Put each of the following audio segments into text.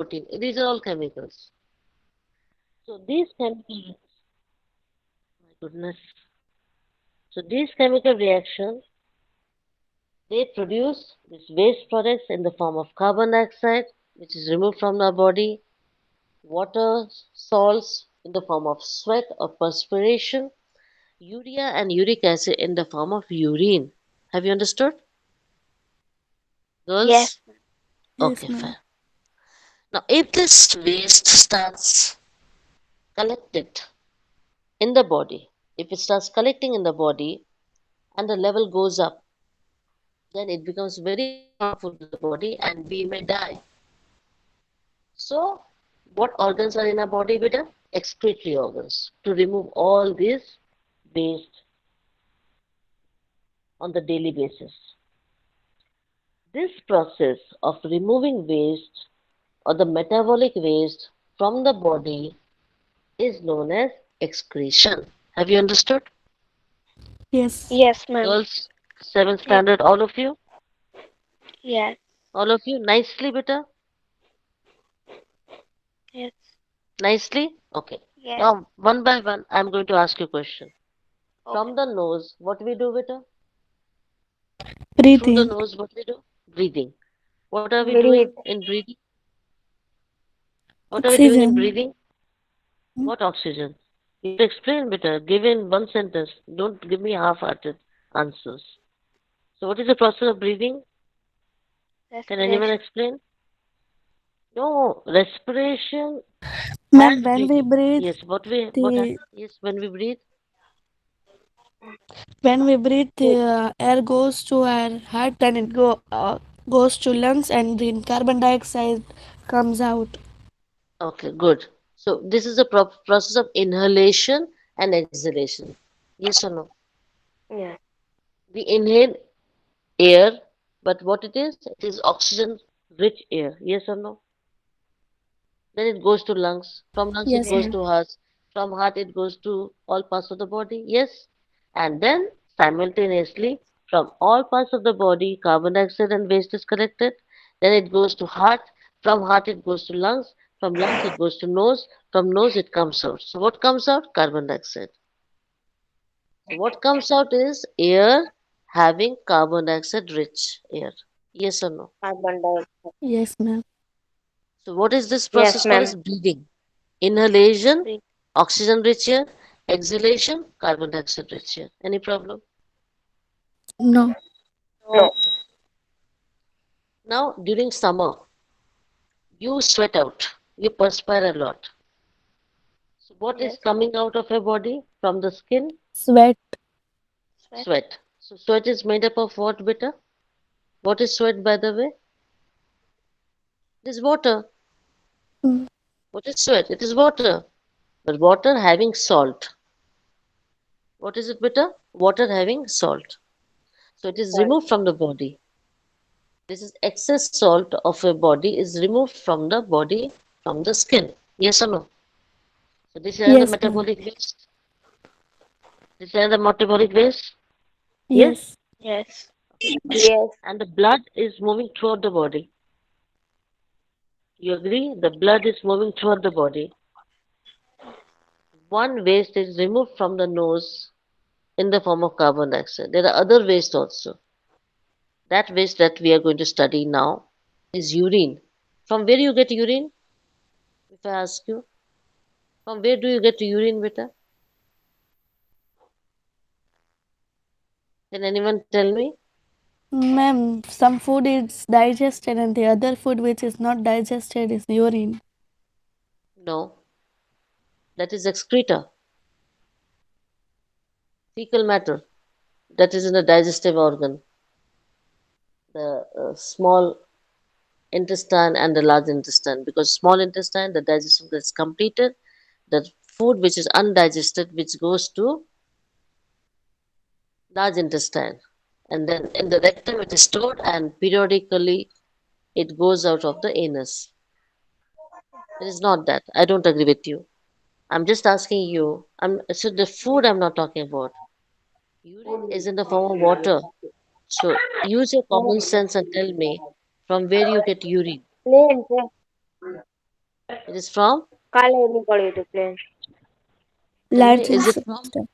protein. These are all chemicals. So these chemicals, my goodness. So these chemical reactions, they produce these waste products in the form of carbon dioxide, which is removed from our body, water, salts in the form of sweat or perspiration, urea and uric acid in the form of urine. Have you understood, Yes. girls? Yes, Okay, ma'am. fine. Now, if this waste starts collected in the body, if it starts collecting in the body and the level goes up, then it becomes very harmful to the body and we may die. So, what organs are in our body, beta? Excretory organs to remove all this waste on the daily basis. This process of removing waste or the metabolic waste from the body is known as excretion. Have you understood? Yes. Yes, ma'am. Girls, 7th Yes. standard, all of you? Yes. All of you, nicely, beta? Yes. Nicely? Okay. Yes. Now, one by one, I'm going to ask you a question. Okay. From the nose, what we do, beta? Through the Breathing. nose, what we do? Breathing. What are we doing Breathe. in breathing? What are we doing in Oxygen. breathing? What oxygen? You have to explain, beta. Give in one sentence. Don't give me half-hearted answers. So, what is the process of breathing? Can anyone Respiration. explain? No, respiration Ma'am, and when we breathing. breathe, Yes, what the happens? Yes, when we breathe. the Oh, air goes to our heart, then it goes to lungs, and the carbon dioxide comes out. okay, good. So this is the process of inhalation and exhalation. Yes or no? Yeah. We inhale air, but what it is? It is oxygen-rich air. Yes or no? Then it goes to lungs. From lungs it Yes, goes Yes. ma'am. to heart. From heart it goes to all parts of the body. Yes. And then simultaneously from all parts of the body carbon dioxide and waste is collected. Then it goes to heart. From heart it goes to lungs. From lungs it goes to nose. From nose it comes out. So what comes out? Carbon dioxide. So what comes out is air having carbon dioxide rich air. Yes or no? Carbon dioxide. Yes, ma'am. So what is this Yes, process called ma'am. as breathing? Inhalation, Breathe. oxygen rich air, exhalation, carbon dioxide rich air. Any problem? No. No. Now, during summer, you sweat out, you perspire a lot. So, what is Yes. coming out of your body from the skin? Sweat. Sweat. Sweat. So, sweat is made up of what, beta? What is sweat, by the way? It is water. Mm. What is sweat? It is water. But water having salt. What is it, beta? Water having salt. So, it is Salt. removed from the body. This is excess salt of a body is removed from the body from the skin. Yes or no? So this is another Yes, ma'am. metabolic waste. This is another metabolic waste. Yes? Yes. Yes. Yes. And the blood is moving throughout the body. You agree? The blood is moving throughout the body. One waste is removed from the nose in the form of carbon dioxide. There are other waste also. That waste that we are going to study now is urine. From where you get urine? If I ask you, from where do you get urine, beta? Can anyone tell me? Ma'am, some food is digested and the other food which is not digested is urine. No, that is excreta, fecal matter. That is in the digestive organ, the small intestine and the large intestine. Because small intestine, the digestion gets completed. The food which is undigested, which goes to large intestine, and then in the rectum it is stored, and periodically it goes out of the anus. It is not that. I don't agree with you. I'm just asking you. So the food I'm not talking about. Urine is in the form of water. So use your common sense and tell me from where you get urine. Lane, sir. It is from, કાલે નહીં પડ્યું હતું plane. tell me, Large is it from? intestine.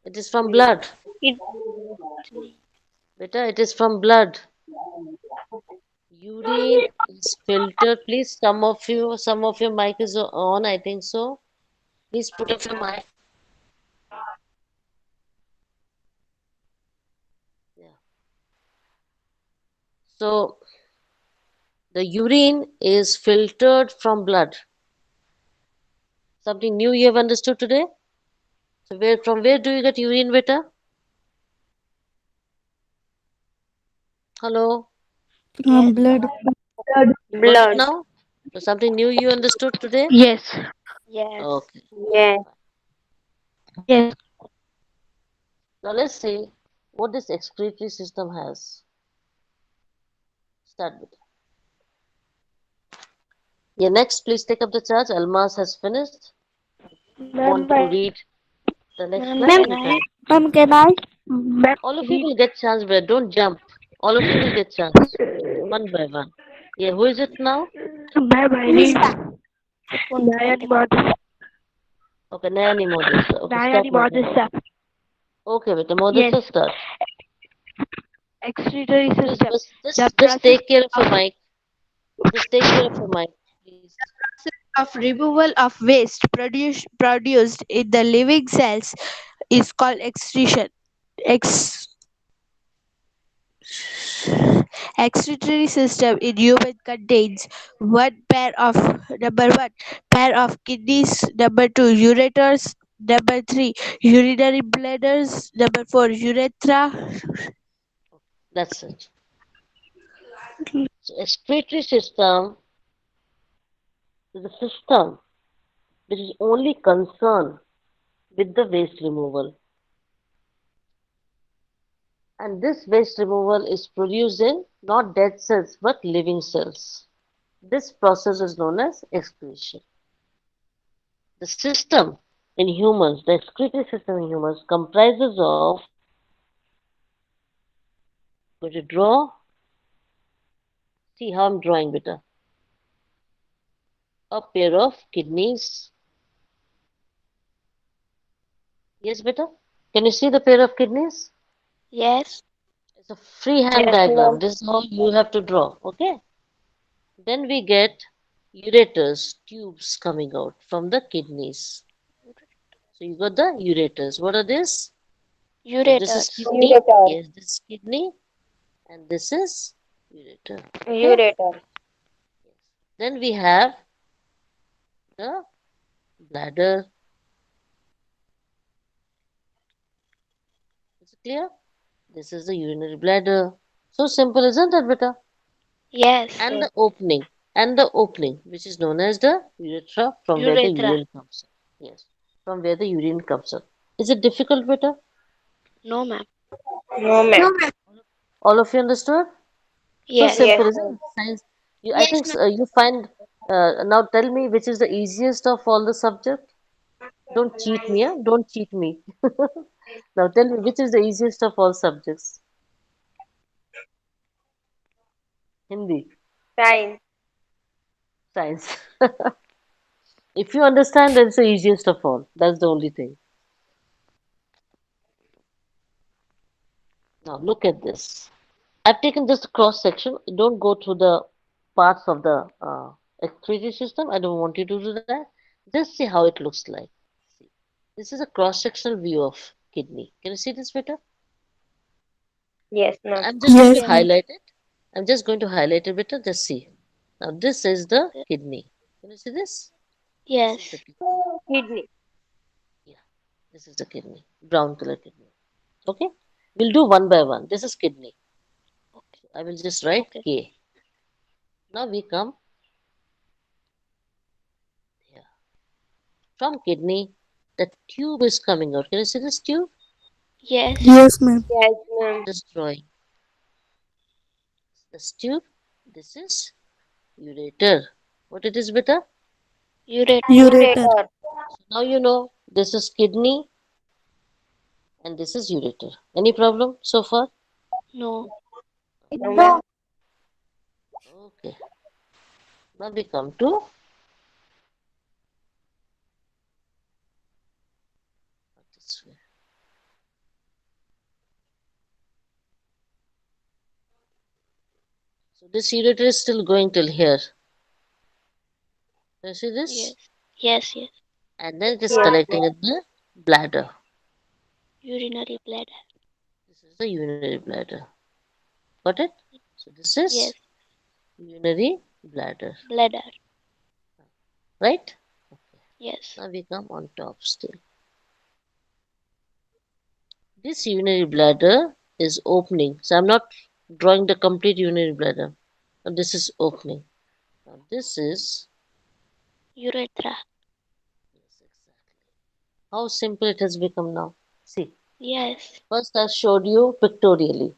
It is from blood. Kidney. Beta, it is from blood. Urine is filtered. Please, some of your mic is on, I think so. Please put off your mic. Yeah. So, the urine is filtered from blood. Something new you have understood today? So, from where do you get urine, beta? Hello? Yes. Blood. Blood Blood. now? So, something new you understood today? Yes. Yes. Okay. Yes. Yes. Now, let's see what this excretory system has. Start with. Yeah, next, please take up the charge. Almas has finished. Ma'am, Want to read the next Ma'am, line? can You I? can. Can I? ma'am, All of you we will get chance, but don't jump. All of you will get chance. One by one. Yeah, who is it now? ma'am, I need Nista. Nayani Madhus. Okay, Nayani Modisa. Okay, stop Nayani Nayani. Madhus. Okay, beta, Yes. Modisa, start. Excretory Please, system. The just process take care of your of mic. Just take care of your mic, please. of removal of waste produced in the living cells is called excretion. Ex- Excretory system in human contains one pair of kidneys, number two ureters, number three urinary bladders, number four urethra. That's it. So, excretory system is a system which is only concerned with the waste removal. And this waste removal is produced in not dead cells but living cells. This process is known as excretion. The system in humans, the excretory system in humans comprises of, going to draw, see how I'm drawing beta, a pair of kidneys. Yes, beta? Can you see the pair of kidneys? Yes. It's a freehand Yes, diagram. ma'am. This is how you have to draw. Okay? Then we get ureters, tubes coming out from the kidneys. So you got the ureters. What are these? So this is Ureters. kidney. Ureter. Yes, this is kidney, and this is ureter. Okay. Ureter. Then we have the bladder. Is it clear? This is the urinary bladder. So simple, isn't it, beta? Yes. And the opening, which is known as the urethra, from where the Urethra. urine comes out. Yes, from where the urine comes out. Is it difficult, beta? No, ma'am. No, ma'am. All of you understood? So Yes. simple, Yes, isn't ma'am. it? Science. I think you find. Now tell me which is the easiest of all the subject. Don't cheat me, yeah? Don't cheat me. Now tell me which is the easiest of all subjects. Hindi, Science. science. If you understand, then it's the easiest of all. That's the only thing. Now look at this. I've taken just a cross section. Don't go through the parts of the 3D system. I don't want you to do that. Just see how it looks like. See. This is a cross sectional view of kidney. Can you see this better? Yes, ma'am. I'm just going to Yes, Yes. ma'am. highlight it. I'm just going to highlight it better. Just see. Now this is the kidney. Can you see this? This is the Yes. kidney. Kidney. Yeah, this is the kidney. Brown color kidney. Okay. We'll do one by one. This is kidney. Okay. I will just write Okay. K. Now we come here. From kidney, the tube is coming out. Can you see this tube? Yes. Yes, ma'am. Yes, ma'am. Just drawing this tube. This is ureter. What it is, beta? Ureter. Ureter. Ureter. So now you know this is kidney and this is ureter. Any problem so far? No. No, ma'am. Okay. Now we come to This ureter is still going till here. You see Yes. this? Yes, yes. And then it is collecting in the bladder. Urinary bladder. This is the urinary bladder. Got it? So this is Yes. urinary bladder. Bladder. Right? Yes. Now we come on top still. This urinary bladder is opening. So I'm not drawing the complete urinary bladder. Now this is opening. Now this is Urethra. yes, exactly. How simple it has become now. See, Yes. first I showed you pictorially,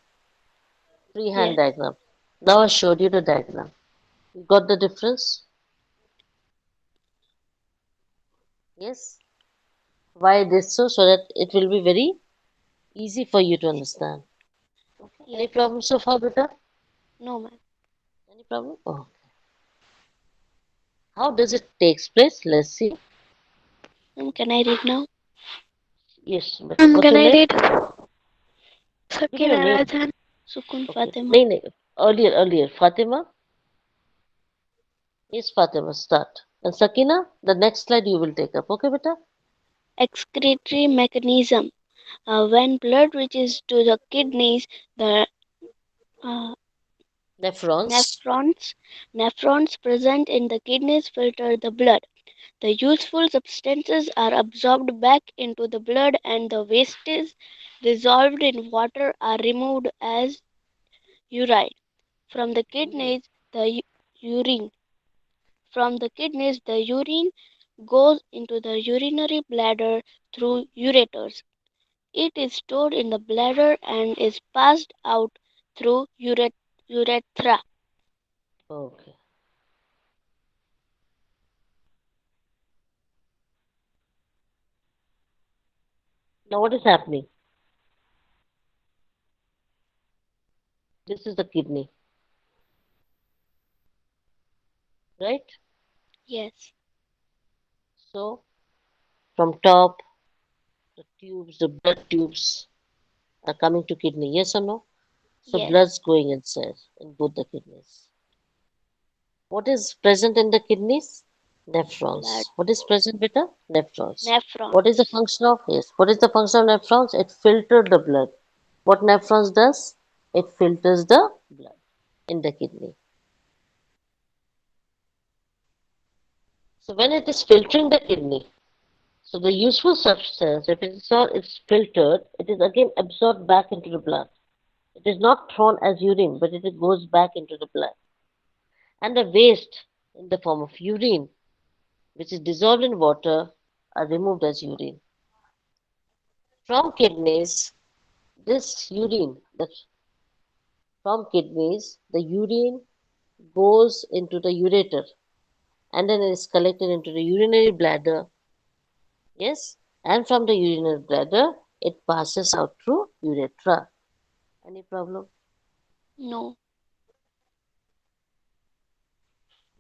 freehand Yes. diagram. Now I showed you the diagram. You got the difference? Yes. Why this so? So that it will be very easy for you to understand. Okay. Any Yes. problem so far, Beta? No, ma'am. Any problem? Oh. How does it takes place? Let's see. Ma'am, can I read now? Yes, Beta. What's Can your I name? read? Give me your Sakina name. Rajan. Sukun Okay. Fatima. No, no. Earlier. Fatima? Yes, Fatima. Start. And Sakina, the next slide you will take up. Okay, Beta? Excretory mechanism. When blood reaches to the kidneys, the uh, Nephrons. nephrons, nephrons present in the kidneys filter the blood. The useful substances are absorbed back into the blood and the wastes dissolved in water are removed as urine. From the Urine. kidneys, the urine. From the kidneys, the urine goes into the urinary bladder through ureters. It is stored in the bladder and is passed out through urethra. Okay. Now what is happening? This is the kidney, right? Yes, So from top, the tubes, the blood tubes are coming to kidney. Yes or no? So yes. blood's going inside in both the kidneys. What is present in the kidneys? Blood, Nephrons. What is present, beta? Nephrons. What is the nephrons. function of? Yes. What is the function of nephrons? It filters the blood. What nephrons does? It filters the blood in the kidney. So when it is filtering the kidney, so the useful substance, if it is not, it's filtered, it is again absorbed back into the blood. It is not thrown as urine, but it goes back into the blood. And the waste in the form of urine, which is dissolved in water, are removed as urine. From kidneys, this urine, from kidneys, the urine goes into the ureter and then is collected into the urinary bladder. Yes, and from the urinary bladder, it passes out through urethra. Any problem? No.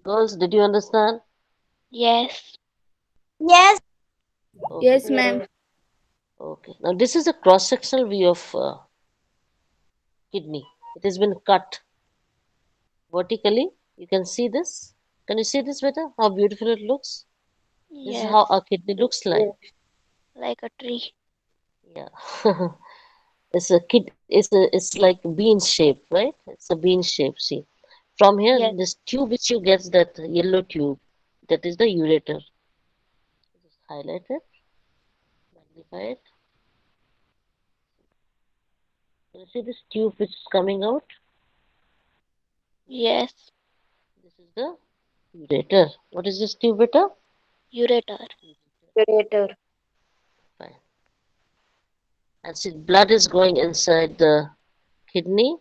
Girls, did you understand? Yes. Yes. Okay. Yes, ma'am. Okay. Now this is a cross-sectional view of kidney. It has been cut vertically. You can see this. Can you see this better? How beautiful it looks. This is how Yes. our kidney looks like. Like a tree. Yeah. It's like bean shape, right? It's a bean shape. See, from here, Yes. this tube which you get, that yellow tube, that is the ureter. Just highlight it, magnify it. You see this tube which is coming out? Yes. This is the ureter. What is this tube, beta? Ureter. Generator. Fine. And see, blood is going inside the kidney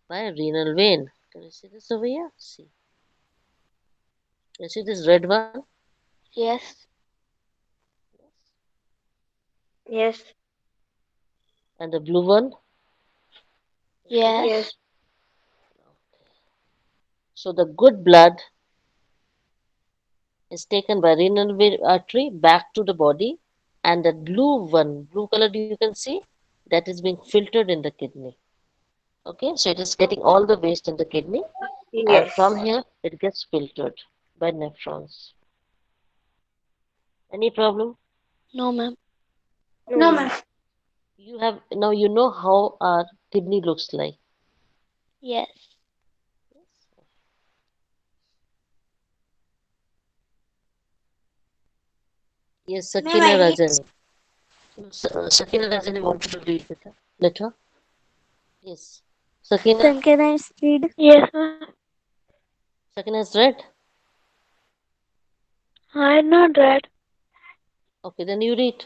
by a renal vein. Can you see this over here? See. Can you see this red one? Yes. Yes. And the blue one? Yes. So the good blood is taken by renal artery back to the body, and the blue one, blue color you can see, that is being filtered in the kidney. Okay, so it is getting all the waste in the kidney, and from here it gets filtered by nephrons. Any problem? No, ma'am. No, ma'am. You have now you know how our kidney looks like. Yes. Yes, Ma'am, Sakina I read. Rajani. Sakina Rajani wanted to read with her. Let her. Yes. Sakina. Then can I read? Yes, ma'am. Sakina has read. I not read. Okay, then you read.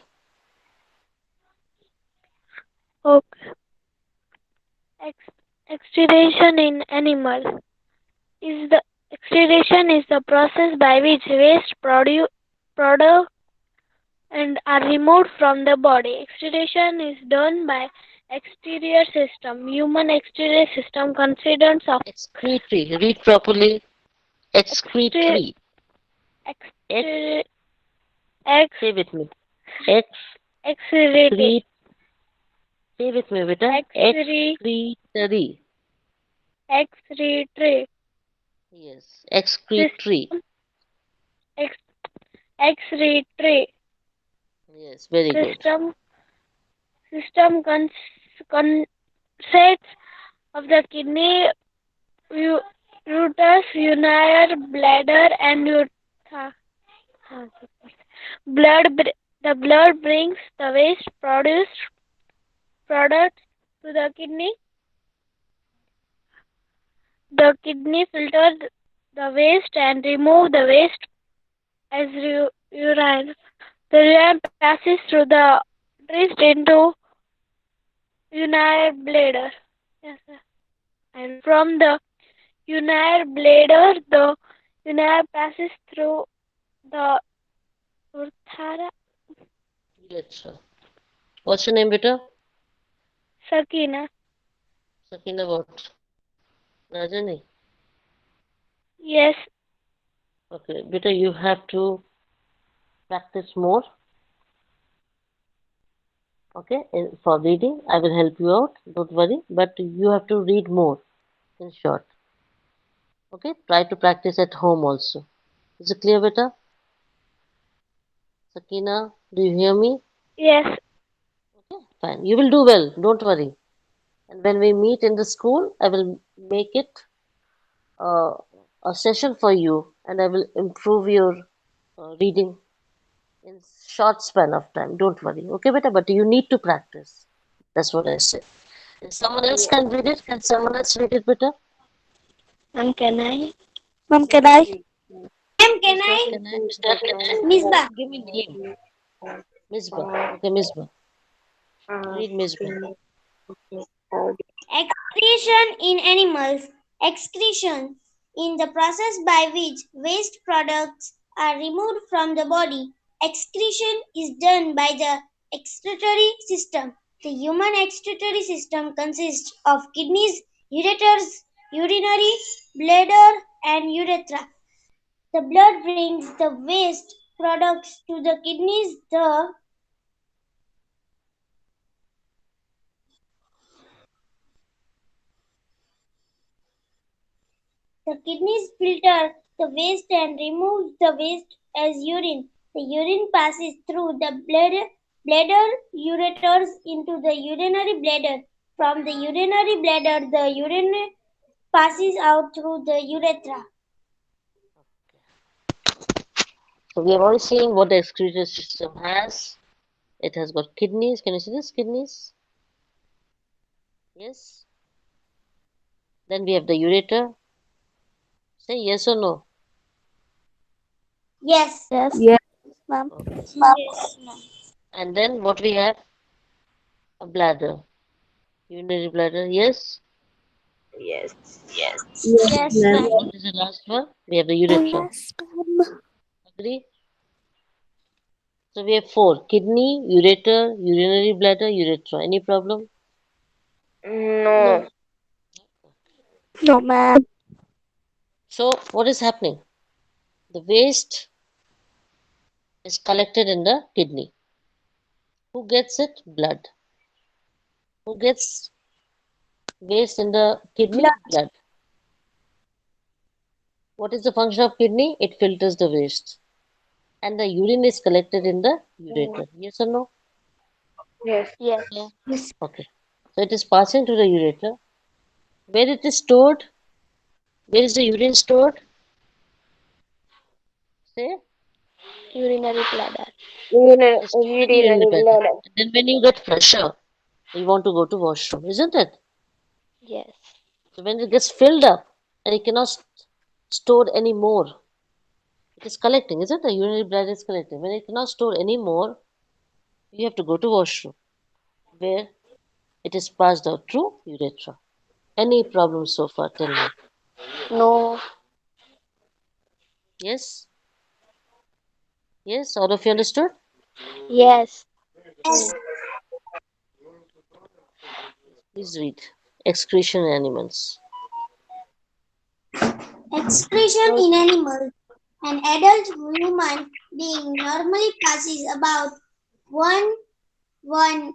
Okay. Ex- Excretion in animal is the excretion is the process by which waste product and are removed from the body. Excretion is done by exterior system. Human exterior system consists of Excretory. Read properly. excre- Excretory. Ex. excre- ex Say with me. excrete Excrete. Say with me, beta. excre Excretory. excretory Yes. Excretory. system ex, excretory Yes. Very good. system consists of the kidney, uterus, urinary bladder, and blood. The blood brings the waste product to the kidney. The kidney filters the waste and remove the waste as urine. The urine passes through the wrist into urinary bladder. Yes, sir. And from the urinary bladder, the urine passes through the urethra. Urethra. What's your name, beta? Sakina. Sakina what? Rajani. Yes, Okay, beta, you have to practice more. Okay, for reading, I will help you out. Don't worry, but you have to read more. In short. Okay, try to practice at home also. Is it clear, beta? Sakina, do you hear me? yes, Okay, fine. You will do well. Don't worry. And when we meet in the school, I will make it uh, a session for you, and I will improve your reading in short span of time. Don't worry. Okay, beta, but you need to practice. That's what I say. If someone else can read it, can someone else read it, beta? ma'am, can I? Ma'am, can I? Ma'am, can Mister, I? can I? Mister, Misbah. give me name. Misbah. Okay, Misbah. Read Misbah. Excretion in animals. Excretion in the process by which waste products are removed from the body. Excretion is done by the excretory system. The human excretory system consists of kidneys, ureters, urinary bladder, and urethra. The blood brings the waste products to the kidneys. The kidneys filter the waste and remove the waste as urine. The urine passes through the bladder ureters into the urinary bladder. From the urinary bladder, the urine passes out through the urethra. So we have already seen what the excretory system has. It has got kidneys. Can you see this? Kidneys. Yes. Then we have the ureter. Say yes or no. Yes. Yes, Yes. ma'am. Okay. Yes, ma'am. And then what we have? A bladder. Urinary bladder. Yes. Yes, Yes, ma'am. ma'am. What is the last one? We have the Oh, urethra. yes, ma'am. Agree? So we have four: kidney, ureter, urinary bladder, urethra. Any problem? No. No, ma'am. So what is happening? The waste is collected in the kidney. Who gets it? Blood. Who gets Waste in the kidney, Blood. blood. What is the function of kidney? It filters the waste. And the urine is collected in the ureter. Yes or no? Yes. Yes. So, okay. So it is passing to the ureter. Where it is stored? Where is the urine stored? Say, Urinary bladder. it is stored in the urinary Urinary bladder. blood. And then when you get pressure, you want to go to washroom, isn't it? Yes. So when it gets filled up and it cannot store any more, it is collecting, isn't it? Urinary bladder is collecting. When it cannot store any more, you have to go to washroom, where it is passed out through urethra. Any problems so far? Tell me. No. Yes? Yes? All of you understood? Yes. Yes. Please read. Excretion in animals. Excretion So in animals. An adult human being normally passes about 1 1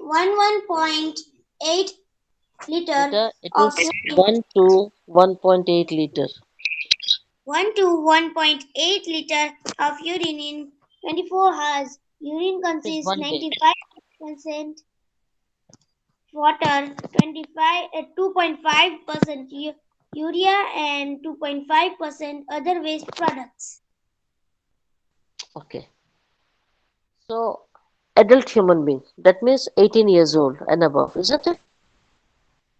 1.8 liter Beta, it of is urine, 1 to 1.8 liter. 1 to 1.8 liter of urine in 24 hours. Urine It is consists 1 day. 95% water, 2.5% urea, and 2.5% other waste products. Okay. So, adult human being, that means 18 years old and above, isn't it?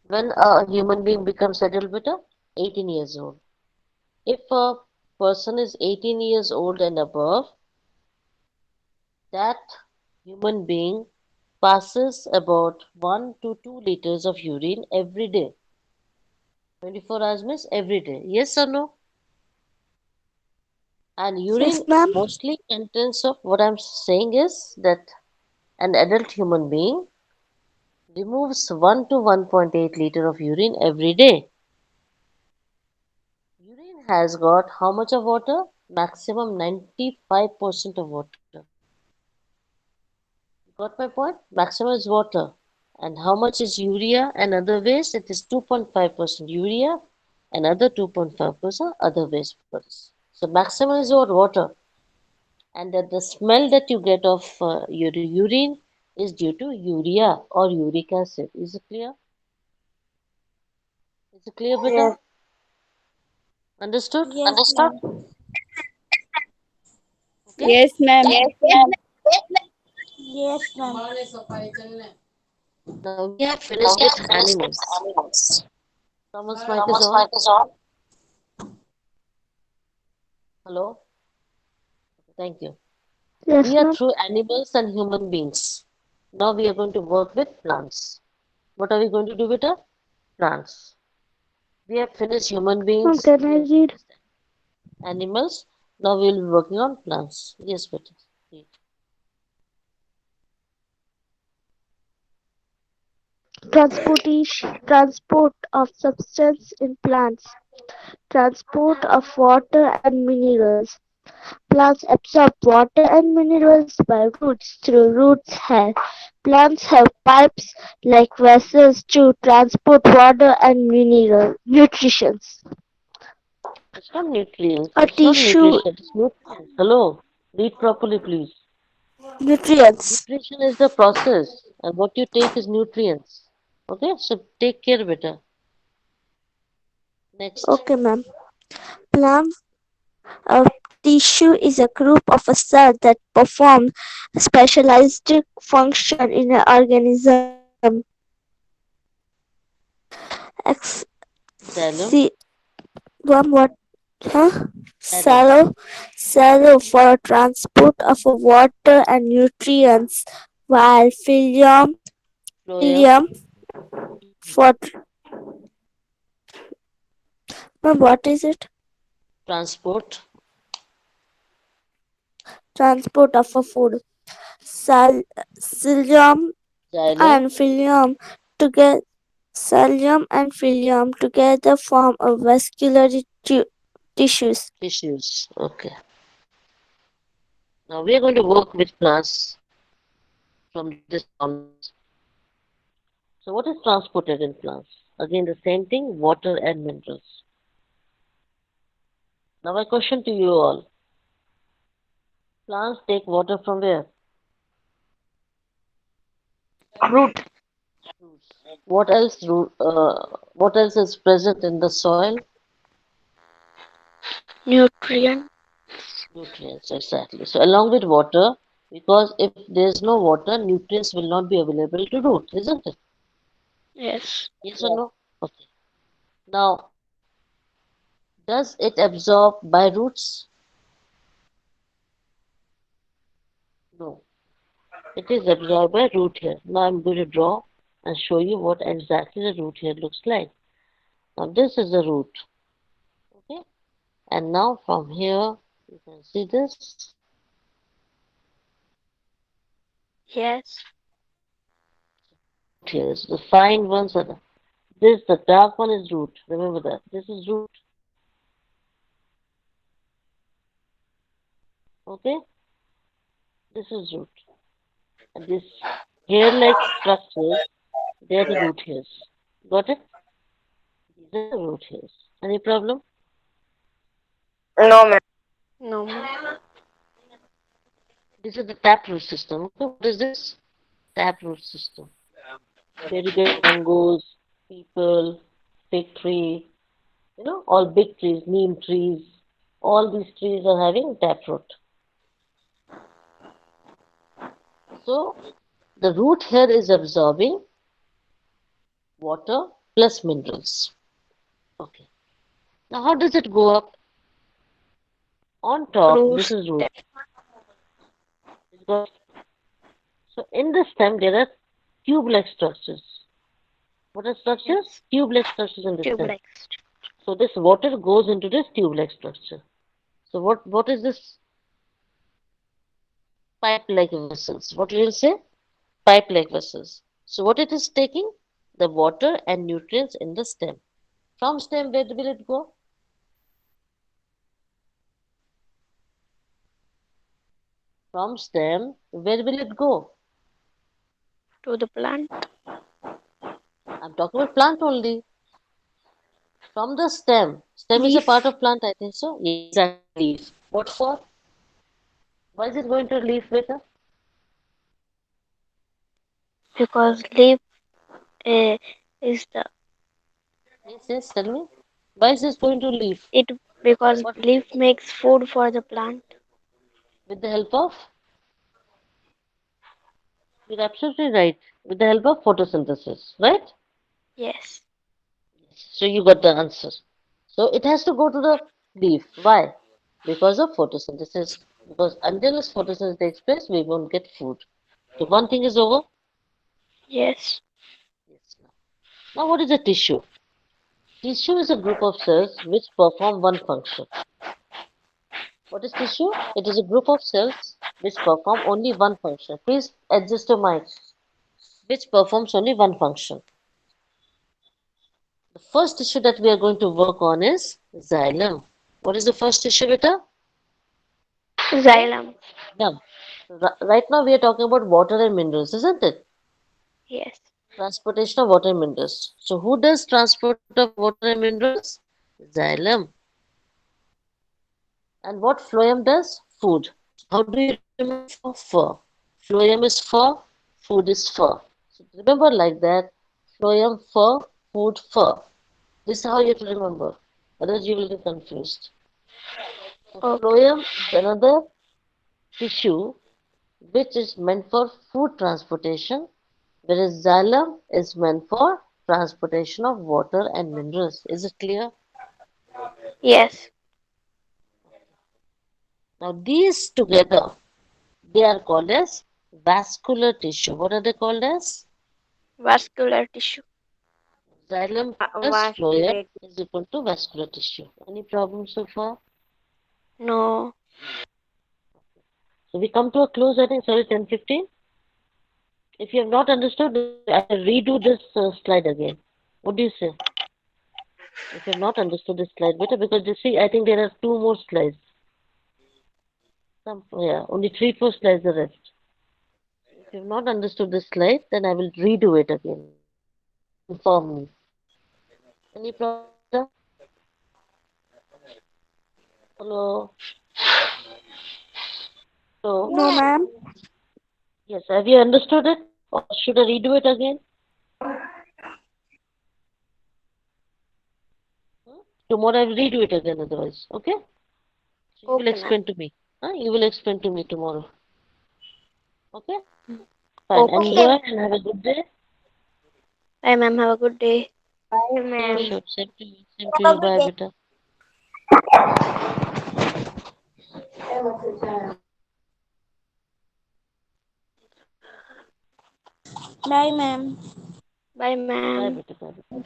When a human being becomes adult, beta, 18 years old. If a person is 18 years old and above, that human being passes about 1 to 2 liters of urine every day. 24 hours means every day. Yes or no? And Yes, urine ma'am. mostly contains of what I'm saying is that an adult human being removes 1 to 1.8 liter of urine every day. Urine has got how much of water? Maximum 95% of water. Got my point? Maximum is water. And how much is urea and other waste? It is 2.5% urea and other 2.5% other waste products. So maximum is what? Water. And that the smell that you get of your urine is due to urea or uric acid. Is it clear? Is it clear, beta? Yes. Understood? Yes, ma'am. Okay. Yes, ma'am. Yes, ma'am. Now we have finished with animals. Thomas mic is on. Hello. Thank you. We Yes, are ma'am. through animals and human beings. Now we are going to work with plants. What are we going to do with our plants? We have finished human Ma'am, beings. can We I have read? finished animals. Now we will be working on plants. Yes, better. Transport of substance in plants. Transport of water and minerals. Plants absorb water and minerals by roots through roots hair. Plants have pipes like vessels to transport water and mineral nutrition. It's not nutrients. A It's not tissue nutrition. It's nutrients. Hello. Read properly, please. nutrients. Nutrition is the process, and what you take is nutrients. Okay, so take care, better. Next. Okay, ma'am. Plant a tissue is a group of a cell that perform a specialized function in an organism. Ex- Xylem. see, one what? Huh? Xylem. Shallow for transport of water and nutrients, while Phloem. phyllium for what is it? Transport. Transport of a food. Psyllium Xylem. and phyllium together. Psyllium and phyllium together form a vascular tissues. Tissues. Okay. Now we are going to work with plants from this onwards. So what is transported in plants? Again, the same thing, water and minerals. Now my question to you all. Plants take water from where? Root. What else? What else is present in the soil? Nutrient. Nutrients, exactly. So along with water, because if there is no water, nutrients will not be available to root, isn't it? Yes. Yes or no? Okay. Now, does it absorb by roots? No. It is absorbed by root hair. Now I'm going to draw and show you what exactly the root hair looks like. Now this is the root. Okay. And now from here you can see this. Yes. Root hairs. The fine ones are this. The dark one is root. Remember that. This is root. Okay. This is root. And this hair-like structures, they are the root hairs. Got it? These are the root hairs. Any problem? No, ma'am. No, ma'am. This is the taproot system. Okay, what is this? Taproot system. Where you get mangoes, people, fig tree, all big trees, neem trees. All these trees are having taproot. So the root hair is absorbing water plus minerals. Okay. Now how does it go up? On top, this Roots. is root. It's got So in the stem, there are tube-like structures. What are structures? Yes. Tube-like structures in the Tube stem. like. So this water goes into this tube-like structure. So what is this pipe-like vessels? What will you say? Pipe-like vessels. So what it is taking? The water and nutrients in the stem. From stem, where will it go? From stem, where will it go? To the plant. I'm talking about plant only. From the stem. Stem is a part Leaf. of plant, I think so. Yes, exactly, leaf. What for? Why is it going to leaf, beta? Because leaf is the Yes, yes, tell me. Why is this going to leaf? it because What? leaf makes food for the plant. With the help of? You're absolutely right. With the help of photosynthesis, right? Yes. So you got the answer. So it has to go to the leaf. Why? Because of photosynthesis. Because until this photosynthesis takes place, we won't get food. So one thing is over. Yes. Yes. Now what is a tissue? Tissue is a group of cells which perform one function. What is tissue? It is a group of cells which perform only one function. Please adjust your mics. Which performs only one function. The first tissue that we are going to work on is xylem. What is the first tissue, beta? Okay? Xylem. Yeah. Right now we are talking about water and minerals, isn't it? Yes. Transportation of water and minerals. So who does transport of water and minerals? Xylem. And what phloem does? Food. How do you remember for fur? Phloem is fur, food is fur. So remember like that. Phloem, fur, food, fur. This is how you have to remember. Otherwise you will get confused. So Okay. phloem is another tissue which is meant for food transportation, whereas xylem is meant for transportation of water and minerals. Is it clear? Yes. Now these together, they are called as vascular tissue. What are they called as? Vascular tissue. Xylem plus phloem Vascular. is equal to vascular tissue. Any problem so far? No. So we come to a close, I think, sorry, 10:15. If you have not understood, I will redo this slide again. What do you say? If you have not understood this slide better, because you see, I think there are two more slides. Only three, four slides are left. If you have not understood this slide, then I will redo it again. inform me. Any problem, Beta? Hello? Hello? No, ma'am. Yes, have you understood it? Or should I redo it again? Hmm? Tomorrow I'll redo it again otherwise. Okay? So you will Okay, ma'am. explain to me. Huh? You will explain to me tomorrow. Okay? Fine. And Okay. go Okay. ahead and have a good day. Bye, ma'am. Have a good day. Bye, Sure, ma'am. sure. Same to you. Same to Have you. a good Bye, day. beta. Bye, ma'am. Bye, ma'am. Bye, beta. Bye, beta.